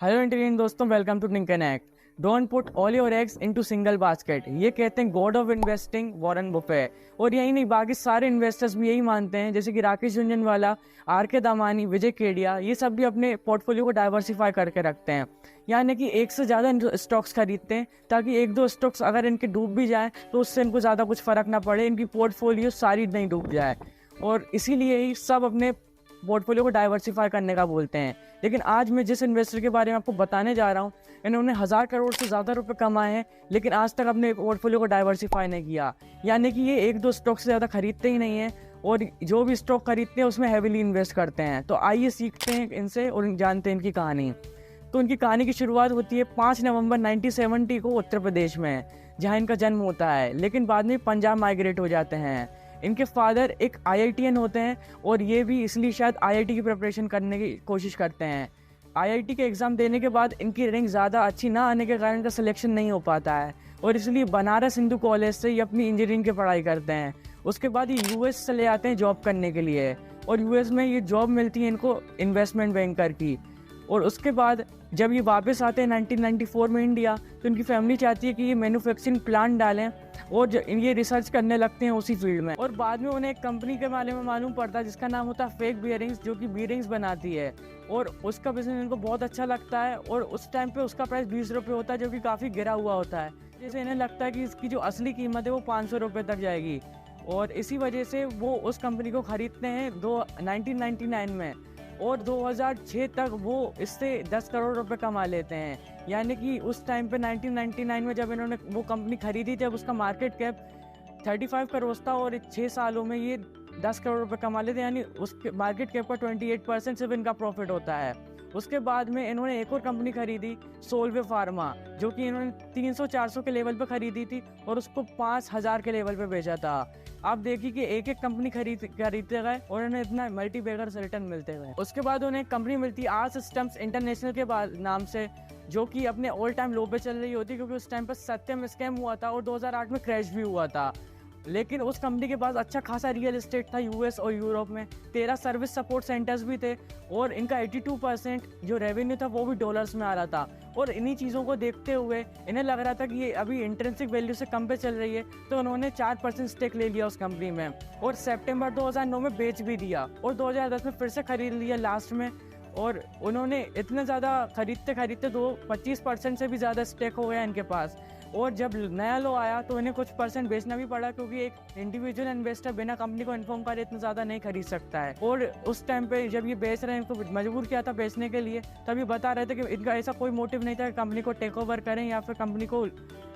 Hello intelligent दोस्तों, welcome to think connect. Don't put all your eggs into single basket, ये कहते हैं god of investing Warren Buffett. और यही नहीं, बाकी सारे इन्वेस्टर्स भी यही मानते हैं, जैसे कि राकेश झुनझुनवाला, आर के दामानी, विजय केडिया, ये सब भी अपने पोर्टफोलियो को डाइवर्सिफाई करके रखते हैं। यानी कि एक से ज़्यादा स्टॉक्स खरीदते हैं ताकि एक दो स्टॉक्स अगर इनके डूब भी जाए तो उससे इनको ज़्यादा कुछ फर्क ना पड़े, इनकी पोर्टफोलियो सारी नहीं डूब जाए। और इसीलिए ही सब अपने पोर्टफोलियो को डाइवर्सिफाई करने का बोलते हैं। लेकिन आज मैं जिस इन्वेस्टर के बारे में आपको बताने जा रहा हूँ, इन्होंने 1000 करोड़ से ज़्यादा रुपए कमाए हैं, लेकिन आज तक अपने पोर्टफोलियो को डाइवर्सिफाई नहीं किया। यानी कि ये एक दो स्टॉक से ज़्यादा खरीदते ही नहीं हैं, और जो भी स्टॉक खरीदते हैं उसमें हैविली इन्वेस्ट करते हैं। तो आइए सीखते हैं इनसे और जानते हैं इनकी कहानी। तो इनकी कहानी की शुरुआत होती है 5 नवंबर 1970 को उत्तर प्रदेश में, जहाँ इनका जन्म होता है। लेकिन बाद में पंजाब माइग्रेट हो जाते हैं। इनके फादर एक IITian होते हैं, और ये भी इसलिए शायद IIT की प्रिपरेशन करने की कोशिश करते हैं। IIT के एग्ज़ाम देने के बाद इनकी रैंक ज़्यादा अच्छी ना आने के कारण इनका सिलेक्शन नहीं हो पाता है, और इसलिए बनारस हिंदू कॉलेज से ये अपनी इंजीनियरिंग की पढ़ाई करते हैं। उसके बाद ये US चले जाते हैं जॉब करने के लिए, और US में ये जॉब मिलती है इनको इन्वेस्टमेंट बैंकर की। और उसके बाद जब ये वापस आते हैं 1994 में इंडिया, तो इनकी फैमिली चाहती है कि ये मैन्युफैक्चरिंग प्लांट डालें, और ये रिसर्च करने लगते हैं उसी फील्ड में। और बाद में उन्हें एक कंपनी के बारे में मालूम पड़ता है जिसका नाम होता है फेक बियरिंग्स, जो कि बियरिंग्स बनाती है, और उसका बिजनेस इनको बहुत अच्छा लगता है। और उस टाइम पे उसका प्राइस 20 रुपये होता है, जो कि काफ़ी गिरा हुआ होता है। जैसे इन्हें लगता है कि इसकी जो असली कीमत है वो 500 रुपये तक जाएगी, और इसी वजह से वो उस कंपनी को खरीदते हैं 1999 में, और 2006 तक वो इससे 10 करोड़ रुपए कमा लेते हैं। यानी कि उस टाइम पे 1999 में जब इन्होंने वो कंपनी खरीदी थी, अब उसका मार्केट कैप 35 करोड़ था, और 6 सालों में ये 10 करोड़ रुपए कमा लेते हैं। यानी उसके मार्केट कैप का 28% सिर्फ इनका प्रॉफिट होता है। उसके बाद में इन्होंने एक और कंपनी खरीदी, सोलवे फार्मा, जो कि इन्होंने 300-400 के लेवल पे खरीदी थी, और उसको 5000 के लेवल पे बेचा था। आप देखिए कि एक एक कंपनी खरीदते गए और उन्हें इतना मल्टी बैगर रिटर्न मिलते गए। उसके बाद उन्हें एक कंपनी मिलती है आर सिस्टम्स इंटरनेशनल के नाम से, जो कि अपने ऑल टाइम लो पे चल रही होती, क्योंकि उस टाइम पर सत्यम स्कैम हुआ था और 2008 में क्रैश भी हुआ था। लेकिन उस कंपनी के पास अच्छा खासा रियल एस्टेट था US और यूरोप में, 13 सर्विस सपोर्ट सेंटर्स भी थे, और इनका 82% जो रेवेन्यू था वो भी डॉलर्स में आ रहा था। और इन्हीं चीज़ों को देखते हुए इन्हें लग रहा था कि ये अभी इंट्रिंसिक वैल्यू से कम पे चल रही है, तो उन्होंने 4% स्टेक ले लिया उस कंपनी में, और सितंबर 2009 में बेच भी दिया, और 2010 में फिर से खरीद लिया लास्ट में। और उन्होंने इतने ज़्यादा खरीदते खरीदते 25% से भी ज़्यादा स्टेक हो गया इनके पास। और जब नया लो आया तो इन्हें कुछ परसेंट बेचना भी पड़ा, क्योंकि एक इंडिविजुअल इन्वेस्टर बिना कंपनी को इन्फॉर्म करे इतना ज़्यादा नहीं खरीद सकता है। और उस टाइम पे जब ये बेच रहे हैं, इनको मजबूर किया था बेचने के लिए, तब ये बता रहे थे कि इनका ऐसा कोई मोटिव नहीं था कि कंपनी को टेक ओवर करें या फिर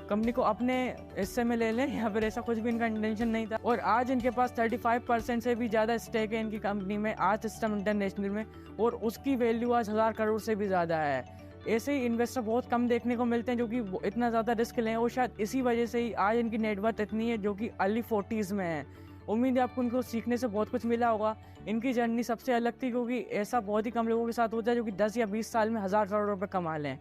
कंपनी को अपने हिस्से में ले लें, या फिर ऐसा कुछ भी इनका इंटेंशन नहीं था। और आज इनके पास 35% से भी ज़्यादा स्टेक है इनकी कंपनी में, आज सिस्टम इंटरनेशनल में, और उसकी वैल्यू आज 1000 करोड़ से भी ज़्यादा है। ऐसे ही इन्वेस्टर बहुत कम देखने को मिलते हैं जो कि इतना ज़्यादा रिस्क लें, और शायद इसी वजह से ही आज इनकी नेटवर्थ इतनी है, जो कि अर्ली 40s में है। उम्मीद है आपको उनको सीखने से बहुत कुछ मिला होगा। इनकी जर्नी सबसे अलग थी, क्योंकि ऐसा बहुत ही कम लोगों के साथ होता है जो कि 10 या 20 साल में 1000 करोड़ रुपए कमा लें।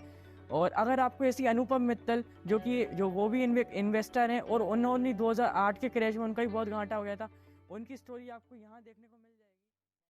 और अगर आपको ऐसी अनुपम मित्तल, जो वो भी इन्वेस्टर हैं, और उन्होंने 2008 के क्रैश में उनका भी बहुत घाटा हो गया था, उनकी स्टोरी आपको यहाँ देखने को मिल